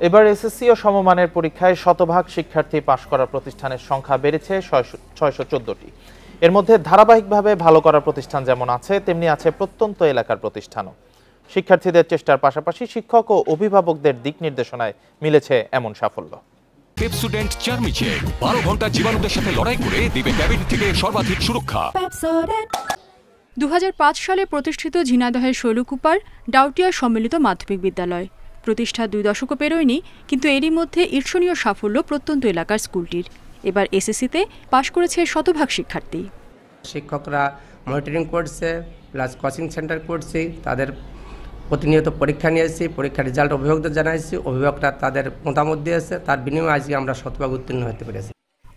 এবার এসএসসি ও সমমানের পরীক্ষায় শতভাগ শিক্ষার্থী পাশ করার প্রতিষ্ঠানের সংখ্যা বেড়েছে 614টি। এর মধ্যে ধারাবাহিকভাবে ভালো করার প্রতিষ্ঠান যেমন আছে, তেমনি আছে প্রত্যন্ত এলাকার প্রতিষ্ঠানও। শিক্ষার্থীদের চেষ্টার পাশাপাশি শিক্ষক ও অভিভাবকদের দিক নির্দেশনায় মিলেছে এমন সাফল্য। পেপসোডেন্ট চার্মিচেক 12 ঘন্টা জীবাণুদের সাথে লড়াই করে দিবে ক্যাবিনেট থেকে সর্বাধিক সুরক্ষা। 2005 সালে প্রতিষ্ঠিত ঝিনাইদহের শৈলকুপার ডাউটিয়া সম্মিলিত মাধ্যমিক বিদ্যালয় প্রতিষ্ঠা 2 দশকও পেরোয়নি, কিন্তু এরই মধ্যে ঈর্ষণীয় সাফল্য প্রত্যন্ত এলাকার স্কুলটির। এবার এসএসসিতে পাশ করেছে শতভাগ শিক্ষার্থী। শিক্ষকরা মনিটরিং করছে, প্লাস কোচিং সেন্টার করছি, তাদের প্রতিনিয়ত পরীক্ষা নিয়েছি, পরীক্ষার রেজাল্ট অভিভাবকদের জানাইছি, অভিভাবকরা তাদের মতামত দিয়েছে, তার বিনিময়ে আজকে আমরা শতভাগ উত্তীর্ণ হতে পেরেছি।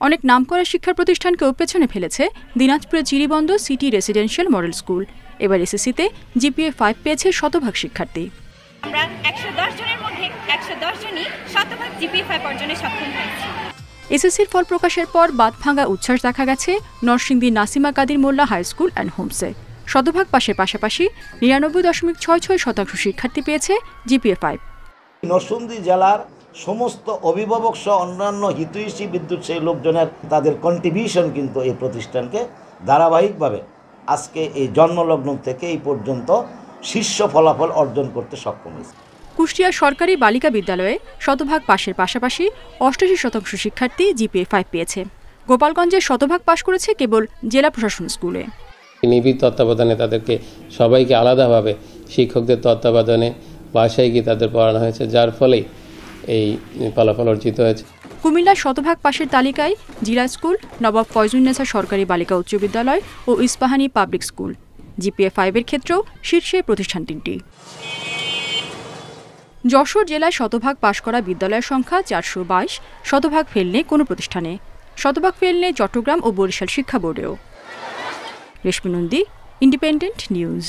অনেক নামকরা শিক্ষা প্রতিষ্ঠানকেও পেছনে ফেলেছে দিনাজপুরের চিরিবন্দ সিটি রেসিডেন্সিয়াল মডেল স্কুল। এবার এসএসসিতে জিপিএ 5 পেয়েছে শতভাগ শিক্ষার্থী। আমরা 110 জনের মধ্যে 110 জনই শতভাগ জিপিএ 5 অর্জনে সক্ষম হয়েছি। এসএসসির ফল প্রকাশের পর বাদ ভাঙা উচ্ছ্বাস দেখা গেছে নরসিংদী নাসিমা কাদির মোল্লা হাই স্কুল অ্যান্ড হোমসে। শতভাগ পাশের পাশাপাশি 99.66% শিক্ষার্থী পেয়েছে জিপিএ 5। নরসিংদী জেলার সমস্ত অভিভাবক সহ অন্যান্য হিতৈষী বিদ্যুৎ লোকজনের তাদের কন্ট্রিবিউশন কিন্তু এই প্রতিষ্ঠানকে ধারাবাহিকভাবে আজকে এই জন্মলগ্ন থেকে এই পর্যন্ত শীর্ষ ফলাফল অর্জন করতে সক্ষম হয়েছে। কুষ্টিয়া সরকারি বালিকা বিদ্যালয়ে শতভাগ পাশের পাশাপাশি 88% শিক্ষার্থী জিপিএ 5 পেয়েছে। গোপালগঞ্জে শতভাগ পাশ করেছে কেবল জেলা প্রশাসন স্কুলে। নিবিড় তত্ত্বাবধানে তাদেরকে সবাইকে আলাদাভাবে শিক্ষকদের তত্ত্বাবধানে বাসায় গিয়ে তাদের পড়ানো হয়েছে, যার ফলে এই ফলাফল অর্জিত হয়েছে। কুমিল্লার শতভাগ পাশের তালিকায় জিলা স্কুল, নবাব ফয়জুন্নেসা সরকারি বালিকা উচ্চ বিদ্যালয় ও ইস্পাহানি পাবলিক স্কুল। জিপিএ 5-এর ক্ষেত্রেও শীর্ষে প্রতিষ্ঠান তিনটি। যশোর জেলায় শতভাগ পাশ করা বিদ্যালয়ের সংখ্যা 422, শতভাগ ফেল নেই কোনো প্রতিষ্ঠানে। শতভাগ ফেল নেই চট্টগ্রাম ও বরিশাল শিক্ষা বোর্ডেও। রেশমি নন্দী, ইন্ডিপেন্ডেন্ট নিউজ।